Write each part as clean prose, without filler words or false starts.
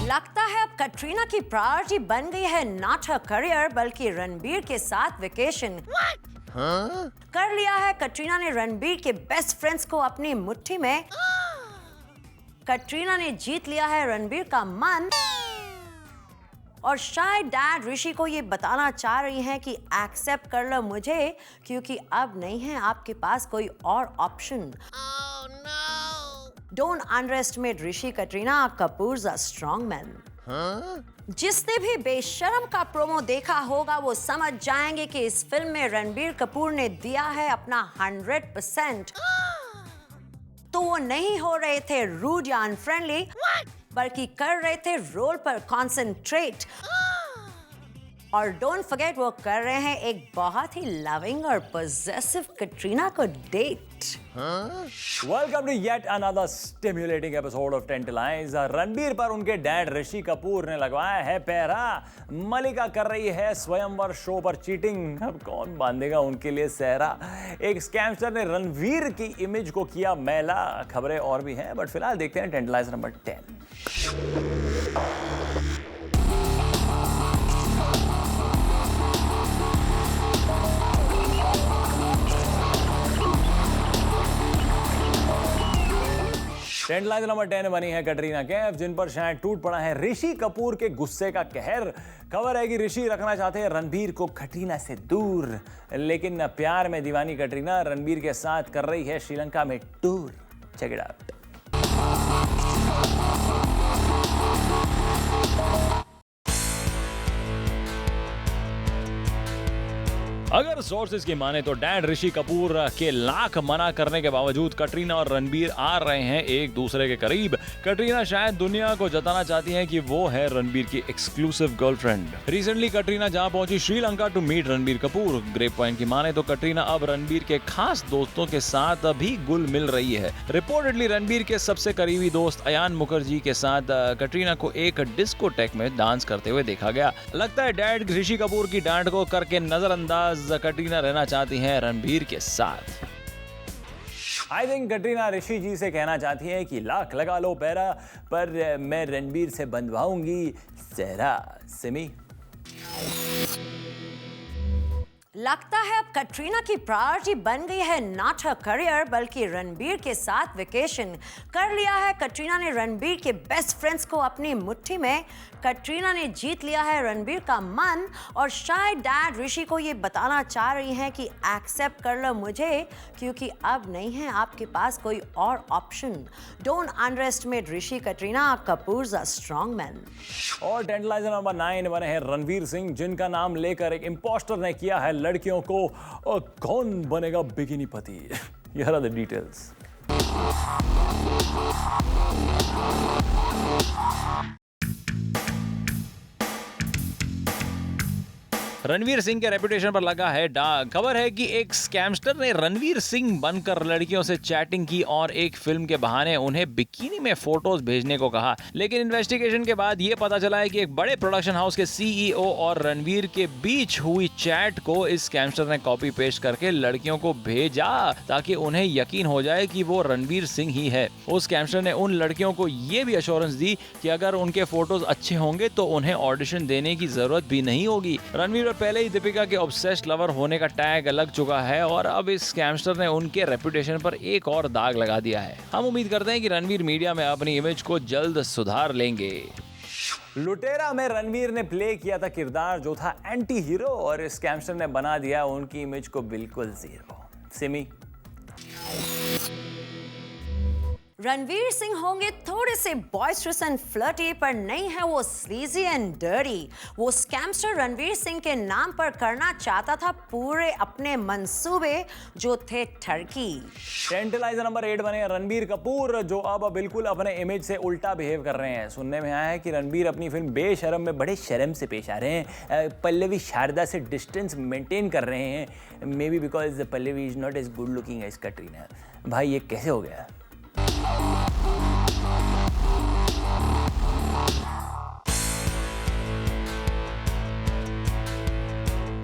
लगता है अब कटरीना की प्रायोरिटी बन गई है नॉट हर करियर बल्कि रणबीर के साथ वेकेशन। कर लिया है कटरीना ने रणबीर के बेस्ट फ्रेंड्स को अपनी मुट्ठी में। कटरीना ने जीत लिया है रणबीर का मन और शायद डैड ऋषि को ये बताना चाह रही हैं कि एक्सेप्ट कर लो मुझे क्योंकि अब नहीं है आपके पास कोई और option. Don't underestimate Rishi Katrina Kapoors a strong man। जिसने भी बेशर्म का प्रोमो देखा होगा वो समझ जाएंगे कि इस फिल्म में रणबीर कपूर ने दिया है अपना 100%। तो वो नहीं हो रहे थे रूड या अनफ्रेंडली बल्कि कर रहे थे रोल पर कॉन्सेंट्रेट। और डोंट फॉरगेट वो कर रहे हैं एक बहुत ही लविंग और पॉजेसिव कटरीना को date. Welcome to yet another stimulating episode of Tantalize. Ranbir पर उनके डैड ऋषि कपूर ने लगवाया है पहरा। मलिका कर रही है स्वयंवर शो पर चीटिंग। अब कौन बांधेगा उनके लिए सहरा। एक स्कैमस्टर ने रणवीर की इमेज को किया मैला। खबरें और भी हैं बट फिलहाल देखते हैं टेंटलाइज नंबर 10। टेंटलाइज नंबर 10 बनी है कटरीना कैफ जिन पर शायद टूट पड़ा है ऋषि कपूर के गुस्से का कहर। खबर है कि ऋषि रखना चाहते हैं रणबीर को कटरीना से दूर, लेकिन प्यार में दीवानी कटरीना रणबीर के साथ कर रही है श्रीलंका में टूर। Check it out. अगर सोर्सेज की माने तो डैड ऋषि कपूर के लाख मना करने के बावजूद कटरीना और रणबीर आ रहे हैं एक दूसरे के करीब। कटरीना शायद दुनिया को जताना चाहती हैं कि वो है रणबीर की एक्सक्लूसिव गर्लफ्रेंड। रिसेंटली कटरीना जहां पहुंची Sri Lanka to meet Ranbir Kapoor. Grape point की माने तो कटरीना अब रणबीर के खास दोस्तों के साथ भी गुल मिल रही है। रिपोर्टेडली रणबीर के सबसे करीबी दोस्त अयान मुखर्जी के साथ कटरीना को एक डिस्कोटेक में डांस करते हुए देखा गया। लगता है डैड ऋषि कपूर की डांट को करके नजरअंदाज कटरीना रहना चाहती हैं रणबीर के साथ। आई थिंक कटरीना ऋषि जी से कहना चाहती है कि लाख लगा लो पैरा पर मैं रणबीर से बंधवाऊंगी सहरा। सिमी लगता है अब कटरीना की प्रायोरिटी बन गई है नॉट हर करियर बल्कि रणबीर के साथ वेकेशन। कर लिया है कटरीना ने रणबीर के बेस्ट फ्रेंड्स को अपनी मुट्ठी में। कटरीना ने जीत लिया है रणबीर का मन और शायद डैड ऋषि को ये बताना चाह रही हैं कि एक्सेप्ट कर लो मुझे क्योंकि अब नहीं है आपके पास कोई और option. Don't underestimate Rishi Katrina Kapoors a strong man. और टेंटलाइजर नंबर 9 बने हैं रणवीर सिंह जिनका नाम लेकर एक इंपोस्टर ने किया है लड़कियों को और कौन बनेगा बिकिनी पति। Here are the details. Ranveer Singh के रेपुटेशन पर लगा है दाग। खबर है कि एक स्कैमस्टर ने रणवीर सिंह बनकर लड़कियों से चैटिंग की और एक फिल्म के बहाने उन्हें बिकिनी में फोटोज भेजने को कहा। लेकिन इन्वेस्टिगेशन के बाद यह पता चला है कि एक बड़े प्रोडक्शन हाउस के सीईओ और रणवीर के बीच हुई चैट को इस स्कैमस्टर ने कॉपी पेस्ट करके लड़कियों को भेजा ताकि उन्हें यकीन हो जाए कि वो रणवीर सिंह ही है। उस स्कैमस्टर ने उन लड़कियों को यह भी एश्योरेंस दी कि अगर उनके फोटोज अच्छे होंगे तो उन्हें ऑडिशन देने की जरूरत भी नहीं होगी। रणवीर पहले ही दीपिका के ऑब्सेस्ड लवर होने का टैग लग चुका है और अब इस स्कैमस्टर ने उनके रेपुटेशन पर एक और दाग लगा दिया है। हम उम्मीद करते हैं कि रणवीर मीडिया में अपनी इमेज को जल्द सुधार लेंगे। लुटेरा में रणवीर ने प्ले किया था किरदार जो था एंटी हीरो और इस स्कैमस्टर ने बना दिया उनकी इमेज को बिल्कुल जीरो। सिमी रणवीर सिंह होंगे थोड़े से बॉयस्ट्रस एंड फ्लर्टी, पर नहीं है वो स्लीजी एंड डर्टी। वो स्कैमस्टर रणवीर सिंह के नाम पर करना चाहता था पूरे अपने मंसूबे जो थे ठरकी। टेंटलाइजर नंबर 8 बने रणबीर कपूर, जो अब बिल्कुल अपने इमेज से उल्टा बिहेव कर रहे हैं। सुनने में आया है कि रणबीर अपनी फिल्म बेशरम में बड़े शर्म से पेश आ रहे हैं, पल्लवी शारदा से डिस्टेंस मेंटेन कर रहे हैं। May be because Pallavi is not as good looking as Katrina. भाई ये कैसे हो गया?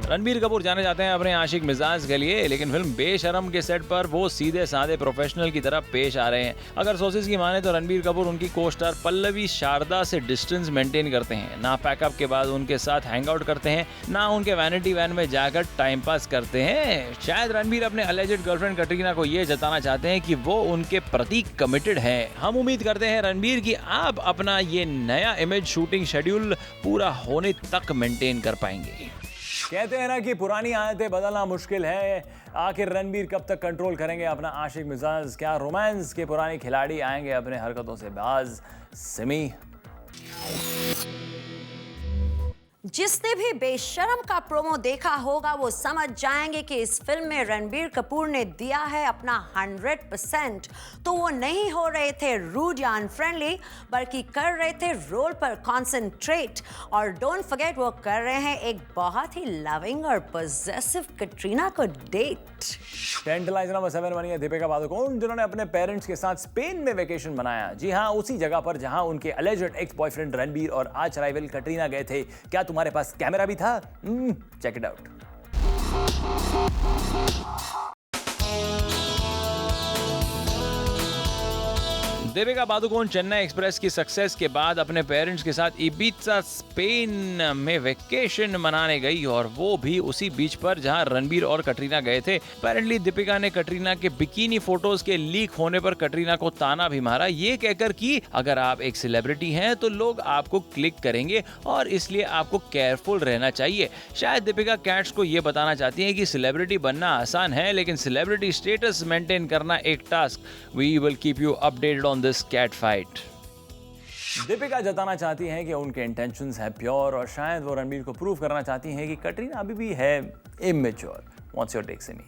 रणबीर कपूर जाने जाते हैं अपने आशिक मिजाज के लिए, लेकिन फिल्म बेशरम के सेट पर वो सीधे साधे प्रोफेशनल की तरह पेश आ रहे हैं। अगर सोर्सेज की माने तो रणबीर कपूर उनकी को स्टार पल्लवी शारदा से डिस्टेंस मेंटेन करते हैं। ना पैकअप के बाद उनके साथ हैंग आउट करते हैं, ना उनके वैनिटी वैन में जाकर टाइम पास करते हैं। शायद रणबीर अपने अलेजेड गर्लफ्रेंड कटरीना को ये जताना चाहते हैं कि वो उनके प्रति कमिटेड है। हम उम्मीद करते हैं रणबीर कि आप अपना ये नया इमेज शूटिंग शेड्यूल पूरा होने तक मेंटेन कर पाएंगे। कहते हैं ना कि पुरानी आदतें बदलना मुश्किल है। आखिर रणबीर कब तक कंट्रोल करेंगे अपना आशिक मिजाज? क्या रोमांस के पुराने खिलाड़ी आएंगे अपने हरकतों से बाज? सिमी, जिसने भी बेशरम का प्रोमो देखा होगा वो समझ जाएंगे कि इस फिल्म में रणबीर कपूर ने दिया है अपना 100%। तो वो नहीं हो रहे थे रूड या अनफ्रेंडली, बल्कि कर रहे थे रोल पर कॉन्सेंट्रेट। और डोंट फॉरगेट वो कर रहे हैं एक बहुत ही लविंग और पॉजेसिव कटरीना को डेट। टेंटलाइजर नंबर 7 बनी है दीपिका पादुकोण, जिन्होंने अपने पेरेंट्स के साथ स्पेन में वेकेशन मनाया। जी हाँ, उसी जगह पर जहां उनके अलेजेड एक्स बॉयफ्रेंड रणबीर और आर्च राइवल कटरीना गए थे। क्या तुम्हारे पास कैमरा भी था? Check it out. Deepika Padukone Chennai express की सक्सेस के बाद अपने पेरेंट्स के साथ इबिजा स्पेन में वेकेशन मनाने गई, और वो भी उसी बीच पर जहां रणबीर और कटरीना गए थे। अपेरेंटली दीपिका ने कटरीना के बिकिनी फोटोज के लीक होने पर कटरीना को ताना भी मारा, ये कहकर कि अगर आप एक सेलिब्रिटी हैं तो लोग आपको क्लिक करेंगे और इसलिए आपको केयरफुल रहना चाहिए। शायद दीपिका कैट्स को ये बताना चाहती हैं कि सेलिब्रिटी बनना आसान है, लेकिन सेलिब्रिटी स्टेटस मेंटेन करना एक task. We will keep you updated on this cat fight. Deepika जताना चाहती हैं कि उनके इंटेंशंस है प्योर, और शायद वो रणबीर को प्रूव करना चाहती हैं कि कटरीना अभी भी है immature. What's your take Simi?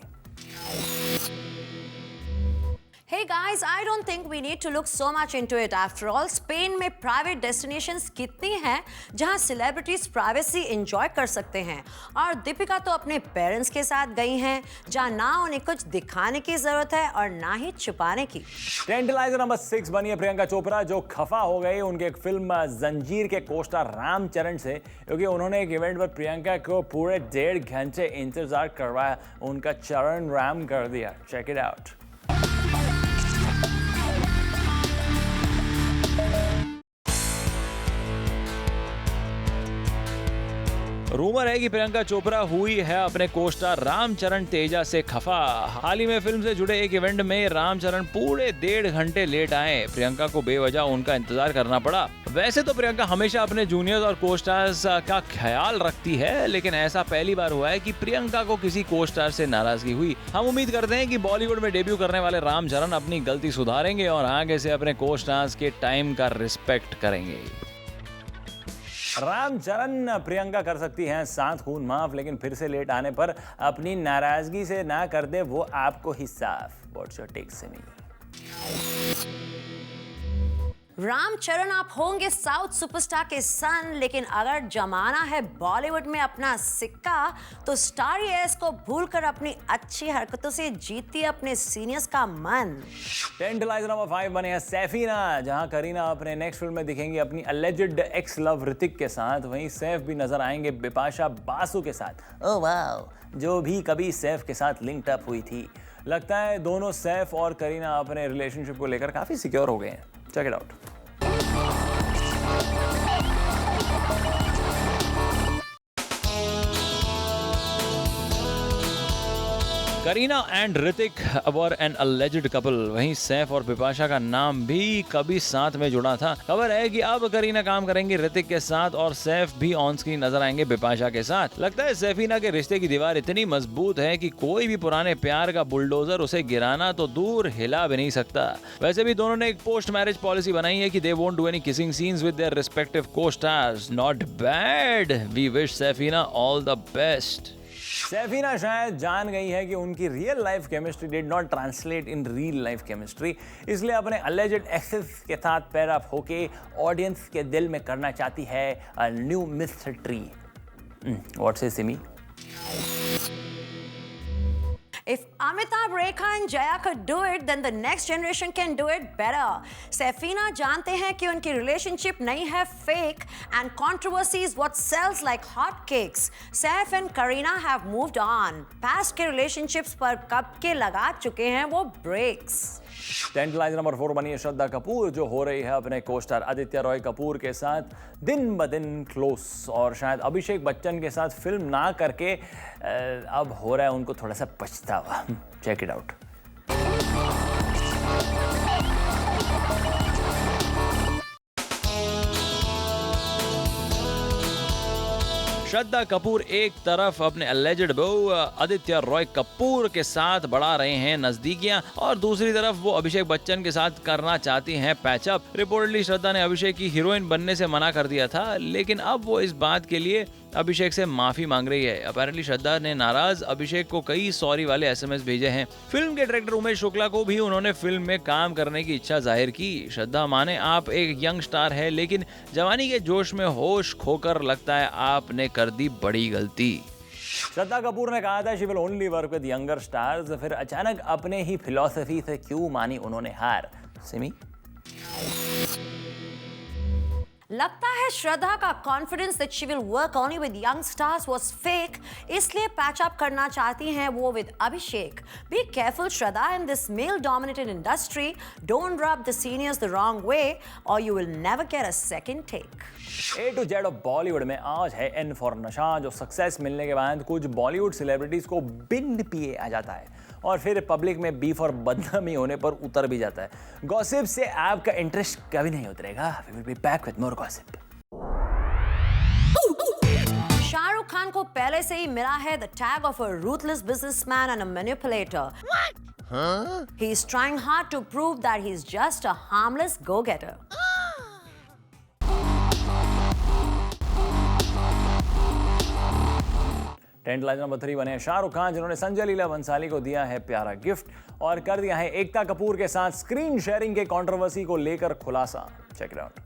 Hey guys, I don't think we need to look so much into it. After all, Spain में प्राइवेट डेस्टिनेशंस कितनी हैं जहां सेलिब्रिटीज प्राइवेसी एंजॉय कर सकते हैं। और दीपिका तो अपने पेरेंट्स के साथ गई हैं, जहां ना उन्हें कुछ दिखाने की जरूरत है और ना ही छुपाने की। टेंटलाइजर नंबर 6 बनी है प्रियंका चोपड़ा, जो खफा हो गई उनके एक फिल्म जंजीर के कोस्टार रामचरण से, क्योंकि उन्होंने एक इवेंट पर प्रियंका को पूरे 1.5 घंटे इंतजार करवाया, उनका चरण राम कर दिया। Check it out. रूमर है कि प्रियंका चोपड़ा हुई है अपने कोस्टार रामचरण तेजा से खफा। हाल ही में फिल्म से जुड़े एक इवेंट में रामचरण पूरे 1.5 घंटे लेट आए। प्रियंका को बेवजह उनका इंतजार करना पड़ा। वैसे तो प्रियंका हमेशा अपने जूनियर्स और कोस्टार्स का ख्याल रखती है, लेकिन ऐसा पहली बार हुआ है कि प्रियंका को किसी कोस्टार से नाराजगी हुई। हम उम्मीद करते हैं कि बॉलीवुड में डेब्यू करने वाले रामचरण अपनी गलती सुधारेंगे और आगे से अपने कोस्टार्स के टाइम का रिस्पेक्ट करेंगे। रामचरण प्रियंका कर सकती हैं 7 खून माफ, लेकिन फिर से लेट आने पर अपनी नाराजगी से ना कर दे वो आपको ही साफ। What's your take Simi? Ramcharan आप होंगे साउथ सुपरस्टार के सन, लेकिन अगर जमाना है बॉलीवुड में अपना सिक्का, तो स्टार एस को भूलकर अपनी अच्छी हरकतों से जीती अपने सीनियर्स का मन। टेंटलाइजर नंबर 5 बने हैं सैफीना, जहां करीना अपने नेक्स्ट फिल्म में दिखेंगी अपनी अलेजेड एक्स लव ऋतिक के साथ। वहीं सैफ भी नजर आएंगे बिपाशा बासु के साथ। ओह वाओ, जो भी कभी सैफ के साथ लिंक्ड अप हुई थी। लगता है दोनों सैफ और करीना अपने रिलेशनशिप को लेकर काफी सिक्योर हो गए हैं। Check it out. Kareena and Hrithik were an alleged couple. वहीं सैफ और बिपाशा का नाम भी कभी साथ में जुड़ा था। खबर है कि अब करीना काम करेंगी ऋतिक के साथ और सैफ भी ऑन स्क्रीन नजर आएंगे बिपाशा के साथ। लगता है सैफीना के रिश्ते की दीवार इतनी मजबूत है कि कोई भी पुराने प्यार का बुलडोजर उसे गिराना तो दूर हिला भी नहीं सकता। वैसे भी दोनों ने एक पोस्ट मैरिज पॉलिसी बनाई है कि they won't do any kissing scenes with their respective co-stars. Not bad. We wish Saifeena all the best. Saifeena शायद जान गई है कि उनकी real life chemistry did not translate in real life chemistry, इसलिए अपने अलेज्ड एक्सेस के साथ पैर अप होके ऑडियंस के दिल में करना चाहती है अ न्यू मिस्ट्री। व्हाट से Simi? If Amitabh, Rekha and Jaya could do it, then the next generation can do it better. Saifeena जानते हैं कि उनकी relationship नहीं है fake and controversy is what sells like hot cakes. Saif and Kareena have moved on. Past के relationships पर कब के लगा चुके हैं वो breaks. टेंटलाइज नंबर 4 बनी है श्रद्धा कपूर, जो हो रही है अपने कोस्टार आदित्य रॉय कपूर के साथ दिन ब दिन क्लोज, और शायद अभिषेक बच्चन के साथ फिल्म ना करके अब हो रहा है उनको थोड़ा सा पछतावा। Check it out. Shraddha Kapoor एक तरफ अपने अलेज्ड बहू आदित्य रॉय कपूर के साथ बढ़ा रहे हैं नजदीकियां, और दूसरी तरफ वो अभिषेक बच्चन के साथ करना चाहती हैं पैचअप। रिपोर्टली श्रद्धा ने अभिषेक की हीरोइन बनने से मना कर दिया था, लेकिन अब वो इस बात के लिए अभिषेक से माफी मांग रही है। अपेरेंटली श्रद्धा ने नाराज अभिषेक को कई सॉरी वाले एसएमएस भेजे हैं। फिल्म के डायरेक्टर उमेश शुक्ला को भी उन्होंने फिल्म में काम करने की इच्छा जाहिर की। श्रद्धा माने आप एक यंग स्टार है, लेकिन जवानी के जोश में होश खोकर लगता है आपने कर दी बड़ी गलती। श्रद्धा कपूर ने कहा था she will only work with younger stars, फिर अचानक अपने ही फिलॉसफी से क्यों मानी उन्होंने हार? सिमी? लगता है श्रद्धा का confidence that she will work only with young stars was fake, इसलिए पैच अप करना चाहती हैं वो with Abhishek. Be careful Shraddha, in this male dominated industry don't rub the seniors the wrong way और you will never get a second take. A to Z of Bollywood में आज है N for नशा, जो सक्सेस मिलने के बाद कुछ बॉलीवुड सेलिब्रिटीज को बिन पिए आ जाता है और फिर पब्लिक में बीफ और बदनामी होने पर उतर भी जाता है। गॉसिप से आपका इंटरेस्ट कभी नहीं उतरेगा। We will be back with more gossip. Shahrukh Khan को पहले से ही मिला है the tag of a ruthless businessman and a manipulator. He is trying hard to prove that he is just a harmless go-getter. Tantalize number 3 बने शाहरुख खान, जिन्होंने संजय लीला बंसाली को दिया है प्यारा गिफ्ट और कर दिया है एकता कपूर के साथ स्क्रीन शेयरिंग के कंट्रोवर्सी को लेकर खुलासा। Check it out.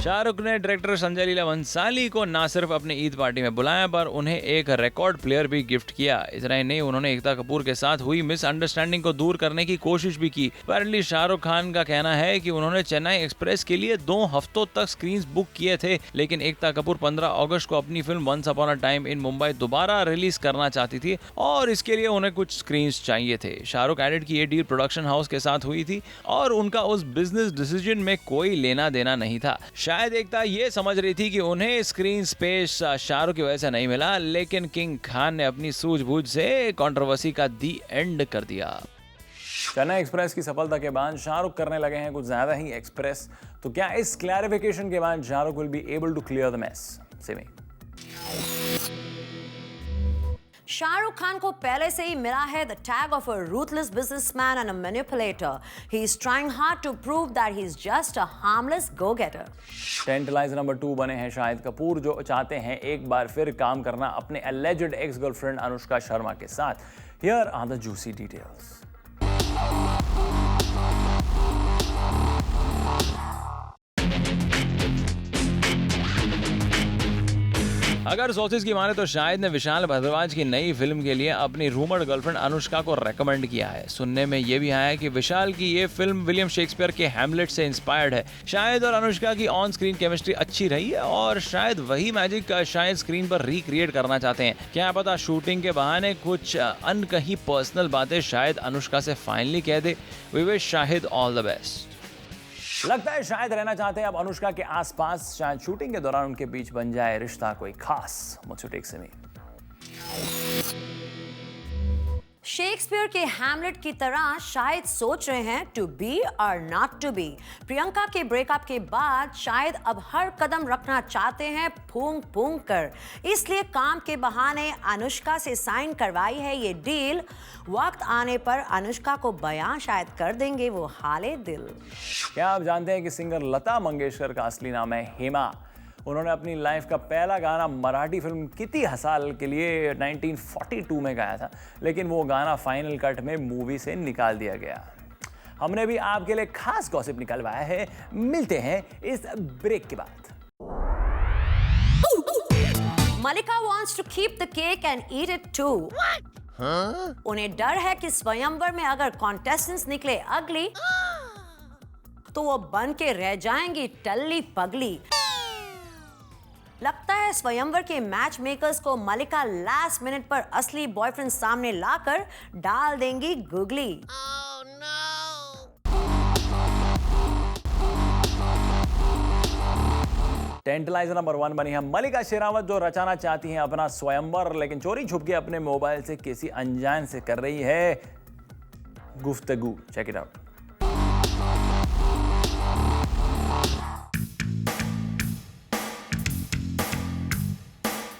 शाहरुख ने डायरेक्टर संजय लीला बंसाली को न सिर्फ अपनी ईद पार्टी में बुलाया, पर उन्हें एक रिकॉर्ड प्लेयर भी गिफ्ट किया। इतना ही नहीं, उन्होंने एकता कपूर के साथ हुई मिसअंडरस्टैंडिंग को दूर करने की कोशिश भी की। अपेरेंटली शाहरुख खान का कहना है कि उन्होंने चेन्नई एक्सप्रेस के लिए 2 हफ्तों तक स्क्रीन्स बुक किए थे, लेकिन एकता कपूर 15 अगस्त को अपनी film once upon a time in Mumbai दोबारा रिलीज करना चाहती थी और इसके लिए उन्हें कुछ स्क्रीन्स चाहिए थे। शाहरुख एडेड की ये डील प्रोडक्शन हाउस के साथ हुई थी और उनका उस बिजनेस डिसीजन में कोई लेना देना नहीं था। शायद एकता ये समझ रही थी कि उन्हें स्क्रीन स्पेस शाहरुख की वजह से नहीं मिला, लेकिन किंग खान ने अपनी सूझबूझ से कंट्रोवर्सी का दी एंड कर दिया। चेन्नई एक्सप्रेस की सफलता के बाद शाहरुख करने लगे हैं कुछ ज्यादा ही एक्सप्रेस। तो क्या इस क्लैरिफिकेशन के बाद Shahrukh will be able to clear the mess? Simi? Shahrukh Khan को पहले से ही मिला है the tag of a ruthless businessman and a manipulator. He is trying hard to prove that he is just a harmless go-getter. Tantalize number 2 बने हैं शाहिद कपूर, जो चाहते हैं एक बार फिर काम करना अपने alleged ex girlfriend Anushka Sharma के साथ। Here are the juicy details. अगर सोर्सेज की माने तो शाहिद ने विशाल भारद्वाज की नई फिल्म के लिए अपनी रूमर्ड गर्लफ्रेंड अनुष्का को रेकमेंड किया है। सुनने में ये भी आया है कि विशाल की ये फिल्म विलियम शेक्सपियर के हैमलेट से इंस्पायर्ड है। शाहिद और अनुष्का की ऑन स्क्रीन केमिस्ट्री अच्छी रही है और शायद वही मैजिक शायद स्क्रीन पर रिक्रिएट करना चाहते हैं। क्या पता शूटिंग के बहाने कुछ अनकही पर्सनल बातें शायद अनुष्का से फाइनली कह दे। We wish Shahid all the best. लगता है शायद रहना चाहते हैं अब अनुष्का के आसपास, शायद शूटिंग के दौरान उनके बीच बन जाए रिश्ता कोई खास। मुझे टेक से नहीं। शेक्सपियर के हैमलेट की तरह शायद सोच रहे हैं टू बी और नॉट टू बी। प्रियंका के ब्रेकअप के बाद शायद अब हर कदम रखना चाहते हैं फूंक फूंक कर, इसलिए काम के बहाने अनुष्का से साइन करवाई है ये डील। वक्त आने पर अनुष्का को बयां शायद कर देंगे वो हाले दिल। क्या आप जानते हैं कि सिंगर लता मंगेशकर का असली नाम है हेमा? उन्होंने अपनी लाइफ का पहला गाना मराठी फिल्म किती हसाल के लिए 1942 में गाया था, लेकिन वो गाना फाइनल कट में मूवी से निकाल दिया गया। हमने भी आपके लिए खास गॉसिप निकलवाया है, मिलते हैं इस ब्रेक के बाद। मलिका wants to keep the cake and eat it too. उन्हें डर है कि स्वयंवर में अगर कॉन्टेस्टेंट्स निकले अगली तो वो बन के रह जाएंगी टल्ली पगली। लगता है स्वयंवर के मैच मेकर्स को मलिका लास्ट मिनट पर असली बॉयफ्रेंड सामने लाकर डाल देंगी गुगली। टेंटलाइजर नंबर 1 बनी है मलिका शेरावत, जो रचाना चाहती हैं अपना स्वयंवर, लेकिन चोरी छुप के अपने मोबाइल से किसी अनजान से कर रही है गुफ्तगू। Check it out.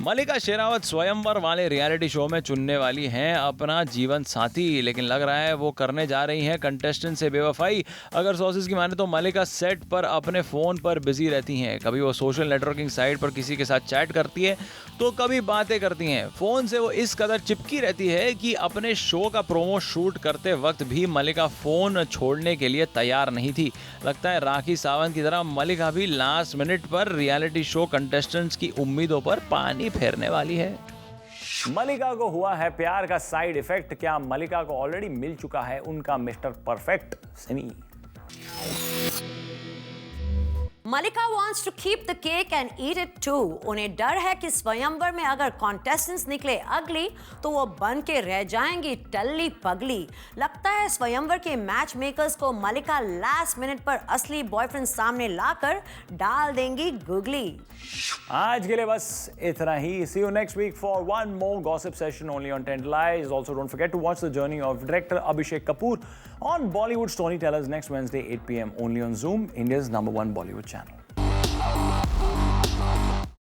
Mallika Sherawat swayamvar वाले रियलिटी शो में चुनने वाली हैं अपना जीवन साथी, लेकिन लग रहा है वो करने जा रही हैं कंटेस्टेंट से बेवफाई। अगर सोर्सेज की माने तो मलिका सेट पर अपने फ़ोन पर बिजी रहती हैं। कभी वो सोशल नेटवर्किंग साइट पर किसी के साथ चैट करती है तो कभी बातें करती हैं। फ़ोन से वो इस कदर चिपकी रहती है कि अपने शो का प्रोमो शूट करते वक्त भी मलिका फ़ोन छोड़ने के लिए तैयार नहीं थी। लगता है राखी सावंत की तरह मलिका भी लास्ट मिनट पर रियलिटी शो कंटेस्टेंट्स की उम्मीदों पर पानी फेरने वाली है। मलिका को हुआ है प्यार का साइड इफेक्ट। क्या मलिका को ऑलरेडी मिल चुका है उनका mister perfect? Sunny. Mallika wants to keep the cake and eat it too. उन्हें डर है कि स्वयंवर में अगर कॉन्टेस्टेंट्स निकले अगली तो वो बन के रह जाएंगी टल्ली पगली। लगता है स्वयंवर के मैच मेकर्स को मलिका लास्ट मिनट पर असली बॉयफ्रेंड सामने लाकर डाल देंगी गुगली। आज के लिए बस इतना ही। See you next week for one more gossip session only on Tantalize. Also don't forget to watch the journey of director Abhishek Kapoor on Bollywood Storytellers next Wednesday 8 p.m. only on Zoom, India's #1 Bollywood channel.